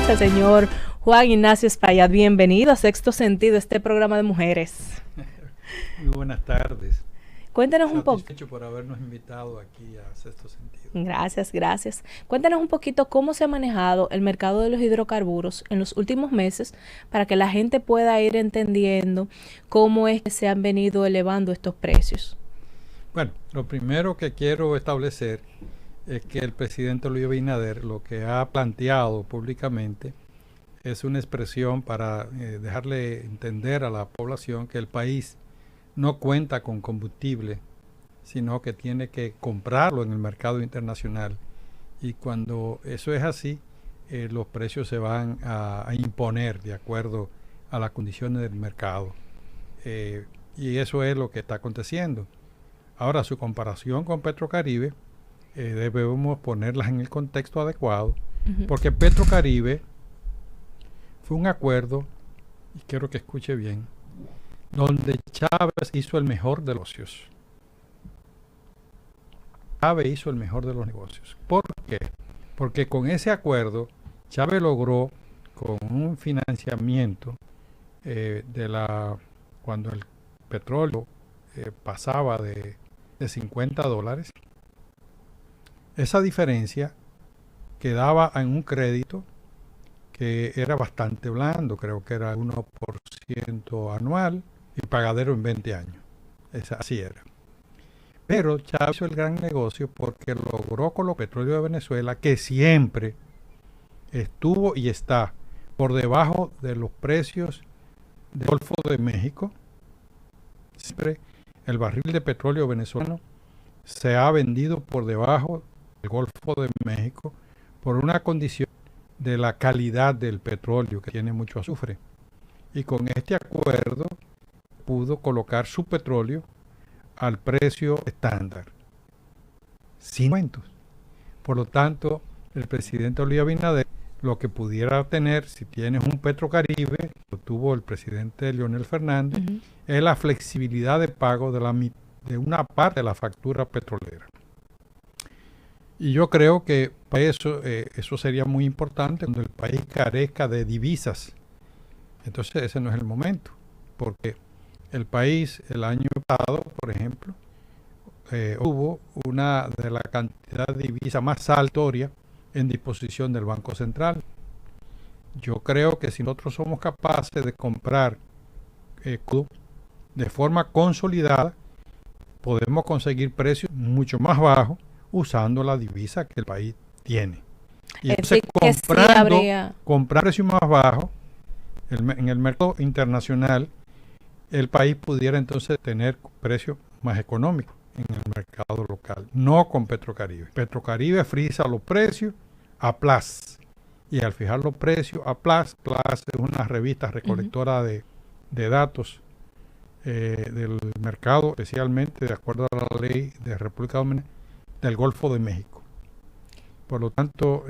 el señor Juan Ignacio Espaillat. Bienvenido a Sexto Sentido, este programa de mujeres. Muy buenas tardes. Cuéntanos un poco. Satisfecho por habernos invitado aquí a Sexto Sentido. Gracias. Cuéntanos un poquito cómo se ha manejado el mercado de los hidrocarburos en los últimos meses para que la gente pueda ir entendiendo cómo es que se han venido elevando estos precios. Bueno, lo primero que quiero establecer es que el presidente Luis Abinader lo que ha planteado públicamente es una expresión para dejarle entender a la población que el país no cuenta con combustible, sino que tiene que comprarlo en el mercado internacional. Y cuando eso es así, los precios se van a imponer de acuerdo a las condiciones del mercado. Y eso es lo que está aconteciendo. Ahora, su comparación con Petrocaribe, debemos ponerlas en el contexto adecuado, porque Petrocaribe fue un acuerdo, y quiero que escuche bien, donde Chávez hizo el mejor de los negocios. Chávez hizo el mejor de los negocios. ¿Por qué? Porque con ese acuerdo, Chávez logró, con un financiamiento cuando el petróleo pasaba de $50, esa diferencia quedaba en un crédito que era bastante blando, creo que era 1% anual y pagadero en 20 años. Así era. Pero Chávez hizo el gran negocio porque logró con los petróleos de Venezuela, que siempre estuvo y está por debajo de los precios del Golfo de México. Siempre el barril de petróleo venezolano se ha vendido por debajo del Golfo de México por una condición de la calidad del petróleo, que tiene mucho azufre. Y con este acuerdo pudo colocar su petróleo al precio estándar, sin aumentos. Por lo tanto, el presidente Luis Abinader lo que pudiera tener, si tienes un Petrocaribe, lo tuvo el presidente Leonel Fernández, es la flexibilidad de pago de una parte de la factura petrolera. Y yo creo que para eso sería muy importante cuando el país carezca de divisas. Entonces ese no es el momento, porque el país el año pasado, por ejemplo, hubo una de la cantidad de divisas más alta en disposición del Banco Central. Yo creo que si nosotros somos capaces de comprar de forma consolidada, podemos conseguir precios mucho más bajos usando la divisa que el país tiene. Y entonces comprar precios más bajos en el mercado internacional, el país pudiera entonces tener precios más económicos en el mercado local, no con Petrocaribe. Petrocaribe frisa los precios a Platts, y al fijar los precios a Platts es una revista recolectora de datos del mercado, especialmente de acuerdo a la ley de República Dominicana del Golfo de México. Por lo tanto,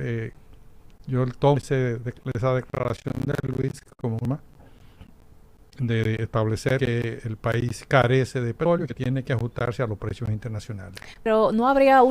yo tomo esa declaración de Luis como una de establecer que el país carece de petróleo, que tiene que ajustarse a los precios internacionales. Pero no habría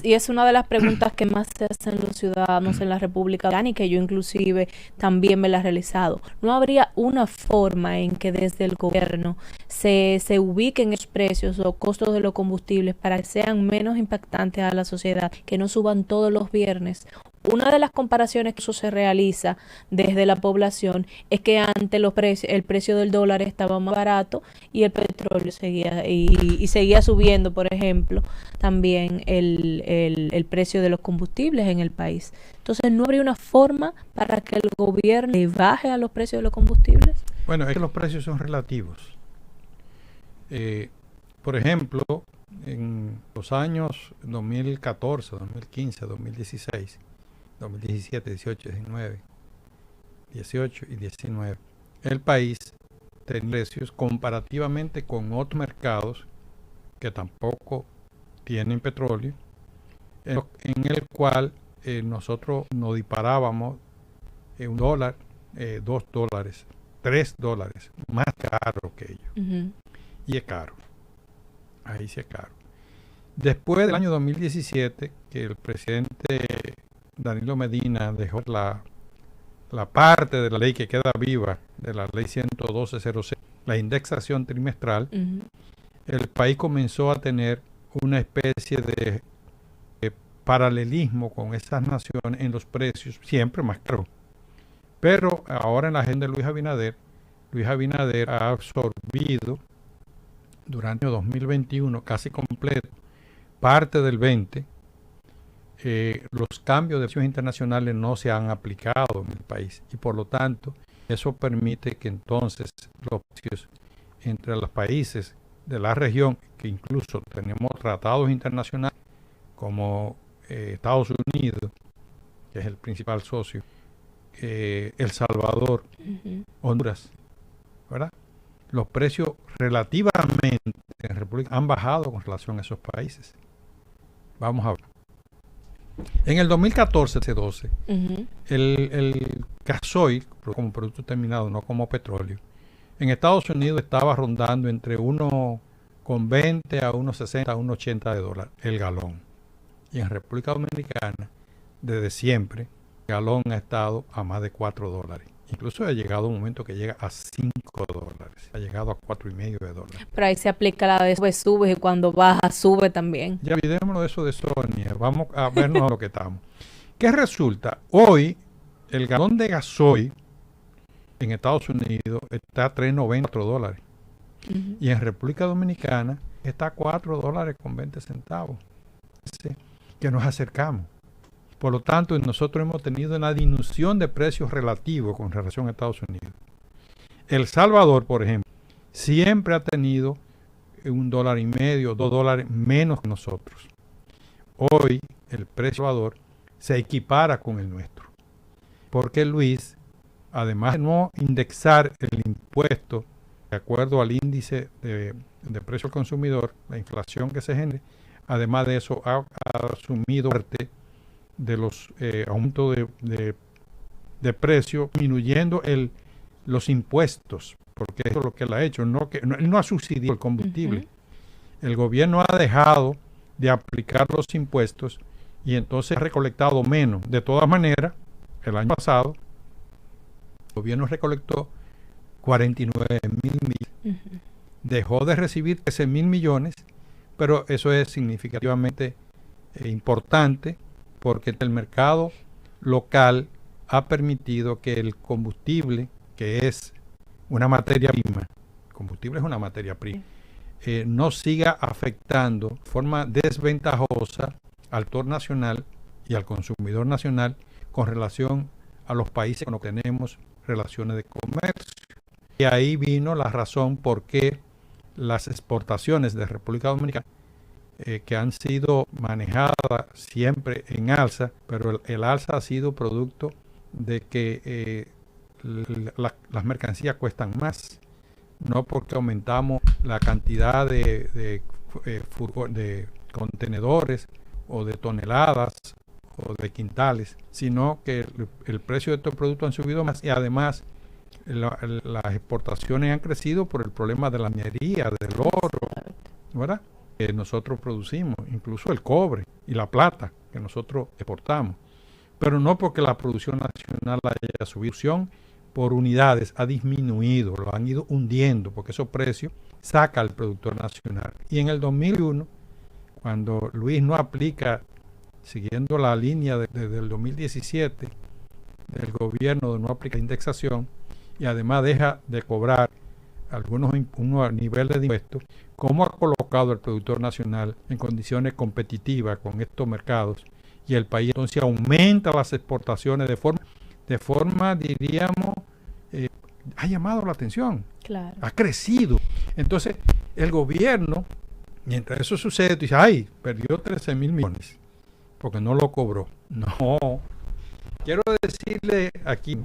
y es una de las preguntas que más se hacen los ciudadanos en la República Dominicana, y que yo inclusive también me la he realizado. ¿No habría una forma en que desde el gobierno se ubiquen esos precios o costos de los combustibles para que sean menos impactantes a la sociedad, que no suban todos los viernes? Una de las comparaciones que eso se realiza desde la población es que antes el precio del dólar estaba más barato y el petróleo seguía subiendo, por ejemplo, también el precio de los combustibles en el país. Entonces, ¿no habría una forma para que el gobierno le baje a los precios de los combustibles? Bueno, es que los precios son relativos. Por ejemplo, en los años 2014, 2015, 2016, 2017, 18, 19, 18 y 19, el país tenía precios comparativamente con otros mercados que tampoco tienen petróleo, en el cual nosotros nos disparábamos $1, $2, $3, más caro que ellos. Y es caro. Ahí sí es caro. Después del año 2017, que el presidente Danilo Medina dejó la parte de la ley que queda viva, de la ley 112.06, la indexación trimestral, el país comenzó a tener una especie de paralelismo con esas naciones en los precios, siempre más caro. Pero ahora en la agenda de Luis Abinader ha absorbido durante el 2021 casi completo, parte del 20, los cambios de precios internacionales no se han aplicado en el país y por lo tanto eso permite que entonces los precios entre los países de la región, que incluso tenemos tratados internacionales como Estados Unidos, que es el principal socio, El Salvador, Honduras, ¿verdad? Los precios relativamente en República han bajado con relación a esos países. Vamos a ver. En el 2014-12, el gasoil, como producto terminado, no como petróleo, en Estados Unidos estaba rondando entre 1,20 a 1,60 a 1,80 de dólares el galón. Y en República Dominicana, desde siempre, el galón ha estado a más de 4 dólares. Incluso ha llegado un momento que llega a 5 dólares. Ha llegado a 4,5 de dólares. Pero ahí se aplica la de sube y cuando baja, sube también. Ya olvidémonos de eso de Sonia. Vamos a vernos a lo que estamos. ¿Qué resulta? Hoy, el galón de gasoil en Estados Unidos está a 3,90 dólares. Y en República Dominicana está a 4 dólares con 20 centavos. Que nos acercamos. Por lo tanto, nosotros hemos tenido una disminución de precios relativos con relación a Estados Unidos. El Salvador, por ejemplo, siempre ha tenido $1.50, $2 menos que nosotros. Hoy, el precio del Salvador se equipara con el nuestro. Porque Luis, además de no indexar el impuesto de acuerdo al índice de precio al consumidor, la inflación que se genere, además de eso ha asumido parte de los aumentos de precio, disminuyendo los impuestos, porque eso es lo que él ha hecho, él no ha subsidiado el combustible. El gobierno ha dejado de aplicar los impuestos y entonces ha recolectado menos. De todas maneras, el año pasado, el gobierno recolectó 49,000 millones. Dejó de recibir 13,000 millones, pero eso es significativamente importante porque el mercado local ha permitido que el combustible, que es una materia prima, el combustible es una materia prima, no siga afectando de forma desventajosa al actor nacional y al consumidor nacional con relación a los países con los que tenemos relaciones de comercio. Y ahí vino la razón por qué las exportaciones de República Dominicana, que han sido manejadas siempre en alza, pero el alza ha sido producto de que las mercancías cuestan más, no porque aumentamos la cantidad de contenedores o de toneladas o de quintales, sino que el precio de estos productos han subido más y además las exportaciones han crecido por el problema de la minería, del oro, ¿verdad? Que nosotros producimos, incluso el cobre y la plata que nosotros exportamos, pero no porque la producción nacional haya subido, por unidades ha disminuido, lo han ido hundiendo, porque esos precios saca al productor nacional. Y en el 2001, cuando Luis no aplica, siguiendo la línea desde el 2017 del gobierno de no aplicar indexación, y además deja de cobrar unos niveles de impuestos, ¿cómo ha colocado al productor nacional en condiciones competitivas con estos mercados? Y el país entonces aumenta las exportaciones de forma diríamos, ha llamado la atención. Claro. Ha crecido. Entonces, el gobierno, mientras eso sucede, dice, ay, perdió 13,000 millones, porque no lo cobró. No. Quiero decirle aquí,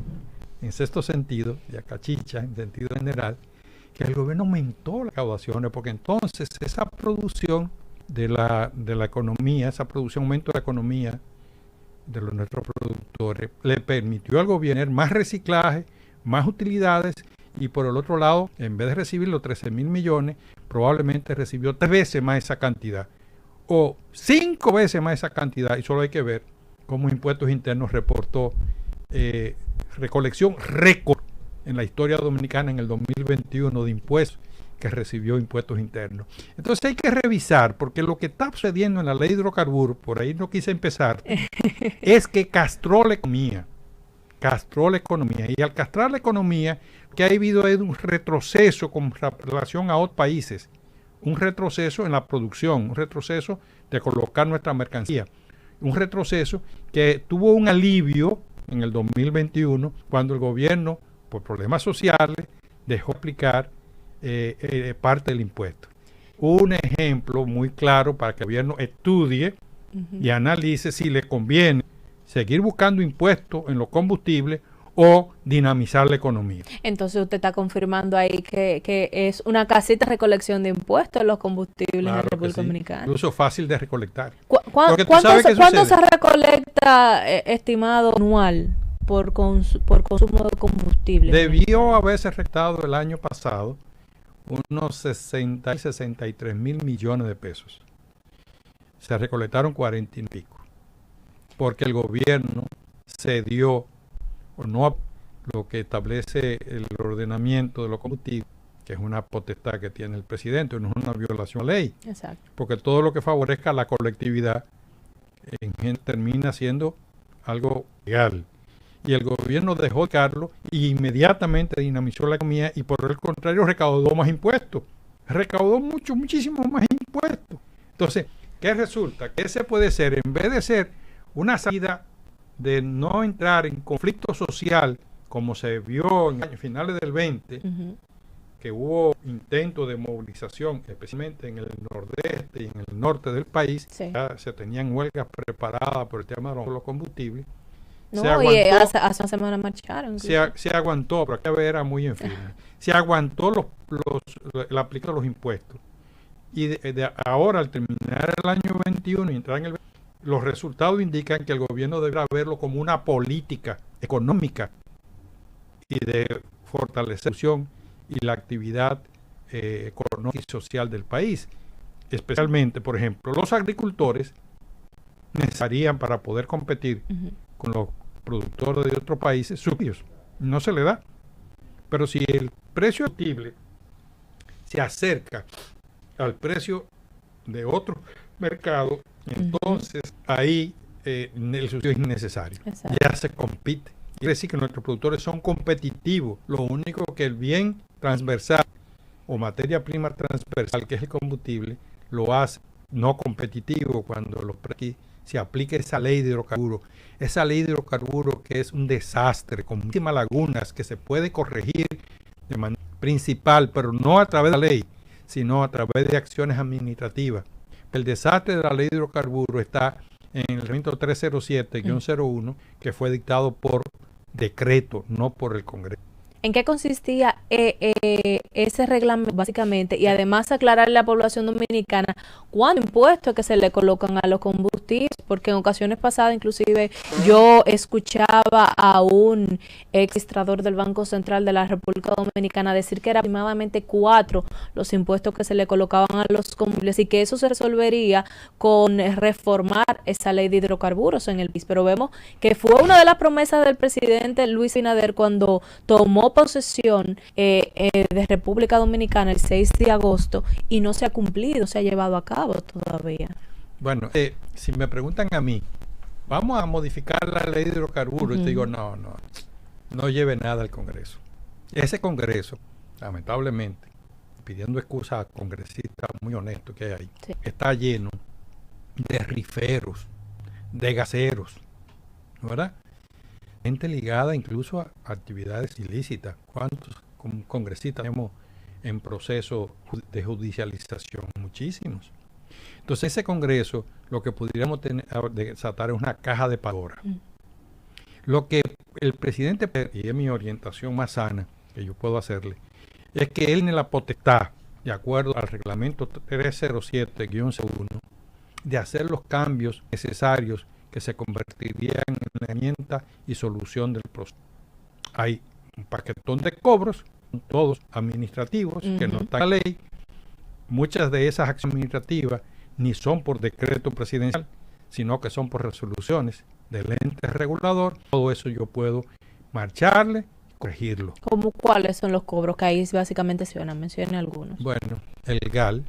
en sexto sentido, y a Cachicha, en sentido general, que el gobierno aumentó las recaudaciones, porque entonces esa producción de la economía, esa producción, aumento de la economía de nuestros productores, le permitió al gobierno más reciclaje, más utilidades, y por el otro lado, en vez de recibir los 13,000 millones, probablemente recibió 3 veces más esa cantidad, o 5 veces más esa cantidad, y solo hay que ver cómo Impuestos Internos reportó recolección récord en la historia dominicana en el 2021 de impuestos que recibió impuestos internos. Entonces hay que revisar, porque lo que está sucediendo en la ley de hidrocarburos, por ahí no quise empezar, es que castró la economía. Y al castrar la economía, que ha habido es un retroceso con relación a otros países, un retroceso en la producción, un retroceso de colocar nuestra mercancía, un retroceso que tuvo un alivio en el 2021 cuando el gobierno, por problemas sociales, dejó aplicar parte del impuesto. Un ejemplo muy claro para que el gobierno estudie y analice si le conviene seguir buscando impuestos en los combustibles o dinamizar la economía. Entonces usted está confirmando ahí que es una casita de recolección de impuestos en los combustibles en la República Dominicana. Incluso fácil de recolectar. ¿Cuánto se recolecta, estimado, anual por consumo de combustible? Debió haberse recolectado el año pasado unos 63 mil millones de pesos. Se recolectaron 40 y pico. Porque el gobierno cedió o no lo que establece el ordenamiento de los combustibles, que es una potestad que tiene el presidente, no es una violación a la ley. Exacto. Porque todo lo que favorezca a la colectividad termina siendo algo legal. Y el gobierno dejó de cargarlo y inmediatamente dinamizó la economía y por el contrario recaudó más impuestos. Recaudó muchísimo más impuestos. Entonces, ¿qué resulta? Que ese puede ser, en vez de ser una salida de no entrar en conflicto social, como se vio en finales del 20, que hubo intentos de movilización, especialmente en el nordeste y en el norte del país, ya se tenían huelgas preparadas por el tema de los combustibles. No, y hace una semana marcharon. Se aguantó, pero aquella vez era muy en firme. Se aguantó la aplicación de los impuestos. Y ahora, al terminar el año 21 y entrar en el 20, los resultados indican que el gobierno deberá verlo como una política económica y de fortalecer y la actividad económica y social del país. Especialmente, por ejemplo, los agricultores necesitarían para poder competir con los productores de otros países subsidios. No se le da. Pero si el precio combustible se acerca al precio de otro mercado, entonces ahí el subsidio es innecesario. Exacto. Ya se compite. Quiere decir que nuestros productores son competitivos. Lo único que el bien transversal o materia prima transversal, que es el combustible, lo hace no competitivo cuando se aplica esa ley de hidrocarburos. Esa ley de hidrocarburos que es un desastre, con muchísimas lagunas que se puede corregir de manera principal, pero no a través de la ley, sino a través de acciones administrativas. El desastre de la ley de hidrocarburos está en el reglamento 307-01, que fue dictado por decreto, no por el Congreso. ¿En qué consistía ese reglamento, básicamente? Y además aclararle a la población dominicana cuántos impuestos que se le colocan a los combustibles, porque en ocasiones pasadas, inclusive, yo escuchaba a un ex administrador del Banco Central de la República Dominicana decir que eran aproximadamente 4 los impuestos que se le colocaban a los combustibles y que eso se resolvería con reformar esa ley de hidrocarburos en el país. Pero vemos que fue una de las promesas del presidente Luis Abinader cuando tomó posesión de República Dominicana el 6 de agosto y no se ha cumplido, se ha llevado a cabo todavía. Bueno, si me preguntan a mí, vamos a modificar la ley de hidrocarburos, y te digo, no lleve nada al Congreso. Ese Congreso, lamentablemente, pidiendo excusas a congresistas muy honestos que hay ahí, está lleno de riferos, de gaseros, ¿verdad? Gente ligada incluso a actividades ilícitas. ¿Cuántos congresistas tenemos en proceso de judicialización? Muchísimos. Entonces ese Congreso lo que pudiéramos desatar es una caja de Pandora. Lo que el presidente, y es mi orientación más sana que yo puedo hacerle, es que él tiene la potestad, de acuerdo al reglamento 307-01, de hacer los cambios necesarios que se convertirían en la herramienta y solución del proceso. Hay un paquetón de cobros, todos administrativos, que no están en la ley. Muchas de esas acciones administrativas ni son por decreto presidencial, sino que son por resoluciones del ente regulador, todo eso yo puedo marcharle, corregirlo. ¿Cómo cuáles son los cobros? Que ahí básicamente se van a mencionar algunos. Bueno, el GAL,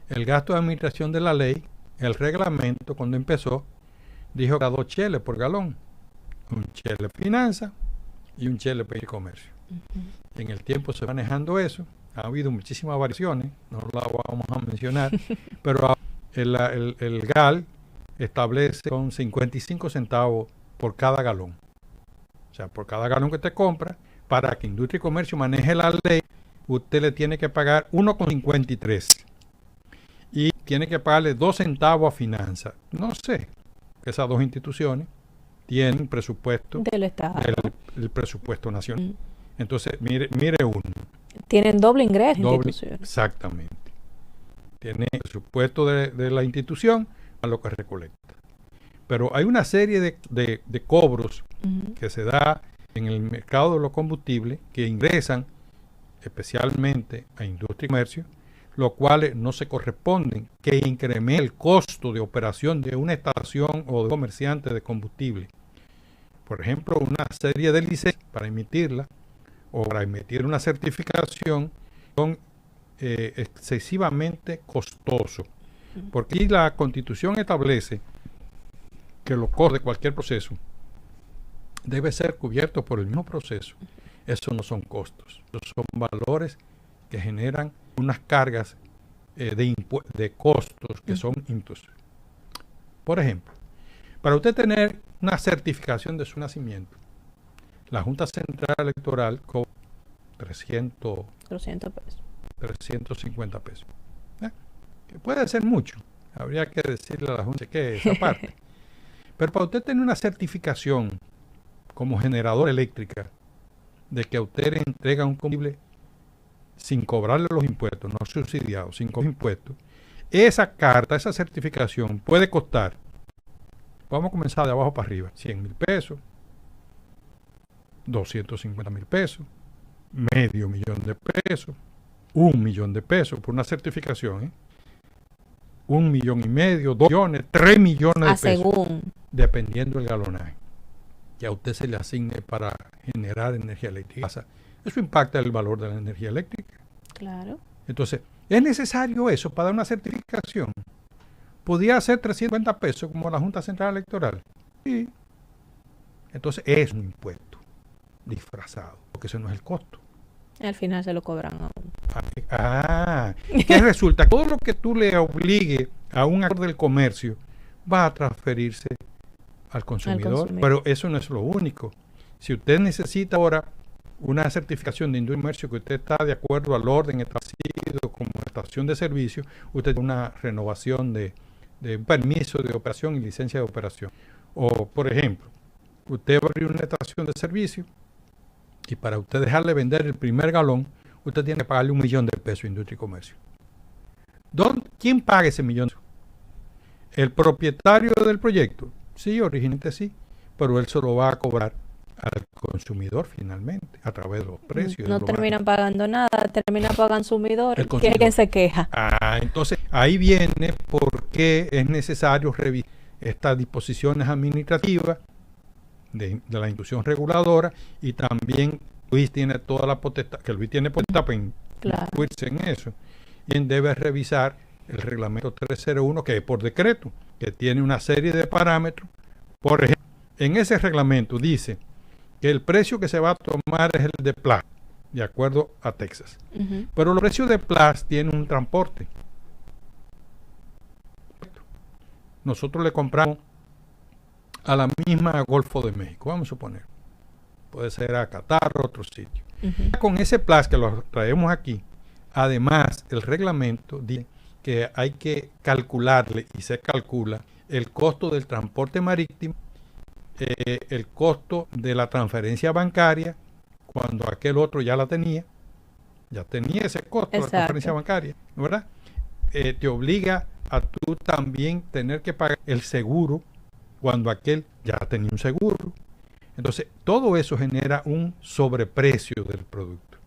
el gasto de administración de la ley, el reglamento cuando empezó, dijo que a 2 cheles por galón. Un chele finanza y un chele para comercio. En el tiempo se va manejando eso. Ha habido muchísimas variaciones, no las vamos a mencionar, pero el GAL establece con 55 centavos por cada galón. O sea, por cada galón que te compra, para que Industria y Comercio maneje la ley, usted le tiene que pagar 1,53 y tiene que pagarle 2 centavos a Finanza. No sé, esas dos instituciones tienen presupuesto del Estado, el presupuesto nacional. Entonces, mire uno. Tienen doble ingreso. Exactamente. Tiene el presupuesto de la institución a lo que recolecta. Pero hay una serie de cobros que se da en el mercado de los combustibles que ingresan especialmente a Industria y Comercio, los cuales no se corresponden, que incrementa el costo de operación de una estación o de comerciante de combustible. Por ejemplo, una serie de licencias para emitirla o para emitir una certificación son excesivamente costosos. Porque la Constitución establece que los costos de cualquier proceso debe ser cubierto por el mismo proceso. Eso no son costos, esos son valores que generan unas cargas de costos que son impuestos. Por ejemplo, para usted tener una certificación de su nacimiento, la Junta Central Electoral cobra 300 pesos. 350 pesos. Que puede ser mucho. Habría que decirle a la Junta que esa parte. Pero para usted tener una certificación como generador eléctrica de que a usted le entrega un combustible sin cobrarle los impuestos, no subsidiados, sin cobrar impuestos, esa carta, esa certificación puede costar, vamos a comenzar de abajo para arriba, 100,000 pesos, 250,000 pesos, $500,000 pesos, $1,000,000 de pesos por una certificación, 1,500,000, 2 millones, 3 millones de pesos, según, dependiendo del galonaje que a usted se le asigne para generar energía eléctrica. Eso impacta el valor de la energía eléctrica. Claro. Entonces, ¿es necesario eso para dar una certificación? ¿Podría ser 350 pesos como la Junta Central Electoral? Sí. Entonces, es un impuesto disfrazado, porque eso no es el costo. Al final se lo cobran a uno. ¿Qué resulta? Todo lo que tú le obligue a un actor del comercio va a transferirse al consumidor. Pero eso no es lo único. Si usted necesita ahora una certificación de Industria y Comercio que usted está de acuerdo al orden establecido como estación de servicio, usted tiene una renovación de un permiso de operación y licencia de operación. O, por ejemplo, usted va a abrir una estación de servicio y para usted dejarle vender el primer galón, usted tiene que pagarle $1,000,000 a Industria y Comercio. ¿Quién paga ese millón? ¿El propietario del proyecto? Sí, originalmente sí, pero él se lo va a cobrar al consumidor finalmente, a través de los precios. No terminan pagando nada, termina pagando consumidor, que es quien se queja. Entonces, ahí viene por qué es necesario revisar estas disposiciones administrativas de la institución reguladora, y también Luis tiene toda la potestad, que Luis tiene potestad para incluirse en eso, y él debe revisar el reglamento 301, que es por decreto, que tiene una serie de parámetros. Por ejemplo, en ese reglamento dice que el precio que se va a tomar es el de PLAS, de acuerdo a Texas. Pero los precios de PLAS tienen un transporte. Nosotros le compramos a la misma Golfo de México, vamos a suponer. Puede ser a Qatar o otro sitio. Con ese PLAS que lo traemos aquí, además el reglamento dice que hay que calcularle, y se calcula, el costo del transporte marítimo, el costo de la transferencia bancaria, cuando aquel otro ya tenía ese costo. Exacto. De la transferencia bancaria, ¿verdad? Te obliga a tú también tener que pagar el seguro cuando aquel ya tenía un seguro. Entonces, todo eso genera un sobreprecio del producto.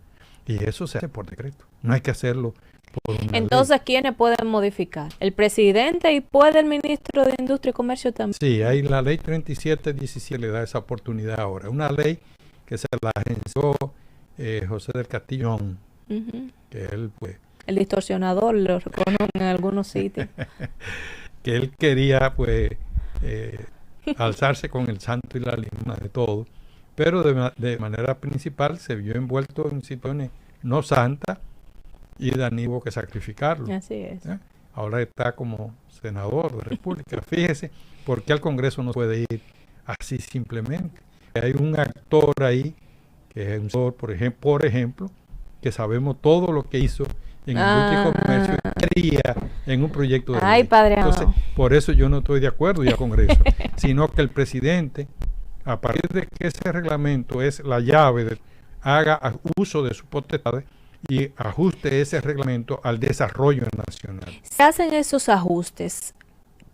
Y eso se hace por decreto. No hay que hacerlo por una Entonces, ley. ¿quiénes pueden modificar? El presidente y puede el ministro de Industria y Comercio también. Sí, hay la ley 3717 le da esa oportunidad ahora. Una ley que se la agenció José del Castillo, Ujú. que él pues El distorsionador lo reconocen en algunos sitios. que él quería pues alzarse con el santo y la lima de todo, pero de manera principal se vio envuelto en situaciones no santas y Danilo hubo que sacrificarlo. Así es. Ahora está como senador de República. Fíjese por qué al Congreso no puede ir así simplemente. Hay un actor ahí, que es un actor, por ejemplo, que sabemos todo lo que hizo en Industria y Comercio y quería en un proyecto de Ay, ley. padre. Entonces, por eso yo no estoy de acuerdo ya al Congreso, sino que el presidente, a partir de que ese reglamento es la llave, haga uso de sus potestades y ajuste ese reglamento al desarrollo nacional. Se hacen esos ajustes.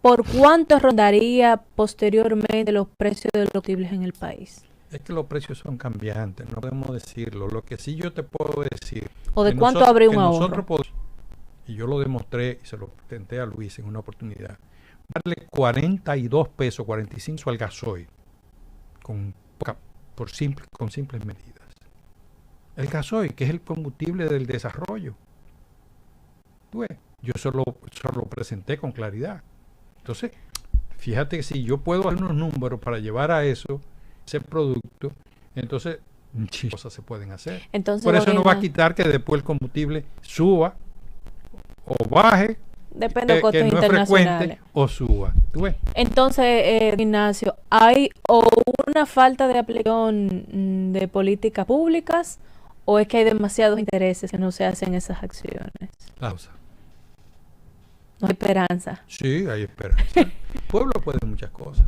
¿Por cuánto rondaría posteriormente los precios de los combustibles en el país? Es que los precios son cambiantes, no podemos decirlo. Lo que sí yo te puedo decir... ¿O de cuánto habría un ahorro? Nosotros podemos, y yo lo demostré y se lo presenté a Luis en una oportunidad, darle 42 pesos, 45 al gasoil con simples medidas. El gasoil, que es el combustible del desarrollo. ¿Tú ves? Yo solo presenté con claridad. Entonces, fíjate que si yo puedo hacer unos números para llevar a eso, ese producto, entonces muchas cosas se pueden hacer. Entonces, por eso no va a quitar que después el combustible suba o baje. Depende de costos que no internacionales. Es frecuente, o suba. ¿Tú ves? Entonces, Ignacio, ¿hay o una falta de aplicación de políticas públicas o es que hay demasiados intereses que no se hacen esas acciones? Pausa. No hay esperanza. Sí, hay esperanza. El pueblo puede muchas cosas.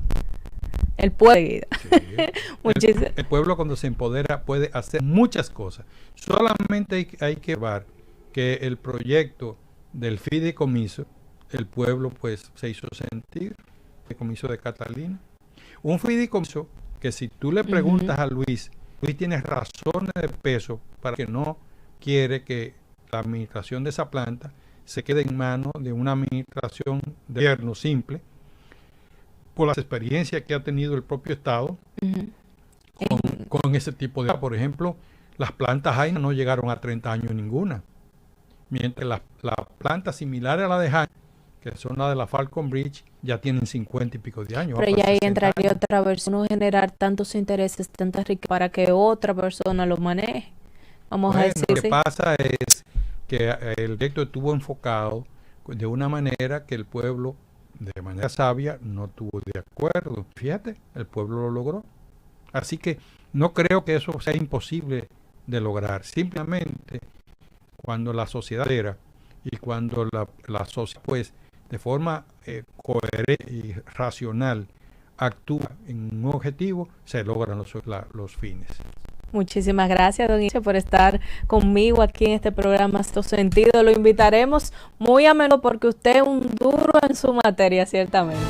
El pueblo. Sí. Muchísimo. El pueblo cuando se empodera puede hacer muchas cosas. Solamente hay que ver que el proyecto del fideicomiso, el pueblo pues se hizo sentir, el fideicomiso de Catalina. Un fideicomiso que si tú le preguntas a Luis tiene razones de peso para que no quiere que la administración de esa planta se quede en manos de una administración de gobierno simple, por las experiencias que ha tenido el propio Estado con ese tipo de... Por ejemplo, las plantas Jaina no llegaron a 30 años ninguna, mientras las plantas similares a la de Jaina, que son las de la Falcon Bridge, ya tienen 50 y pico de años. Pero ya ahí entraría otra versión, no generar tantos intereses, tantas riquezas para que otra persona lo maneje. Vamos a decir. Lo que pasa es que el proyecto estuvo enfocado de una manera que el pueblo, de manera sabia, no estuvo de acuerdo. Fíjate, el pueblo lo logró. Así que no creo que eso sea imposible de lograr. Simplemente cuando la sociedad era y cuando la sociedad, pues, de forma coherente y racional actúa en un objetivo, se logran los fines. Muchísimas gracias, don Ignacio, por estar conmigo aquí en este programa Sexto Sentido. Lo invitaremos muy a menudo porque usted es un duro en su materia, ciertamente.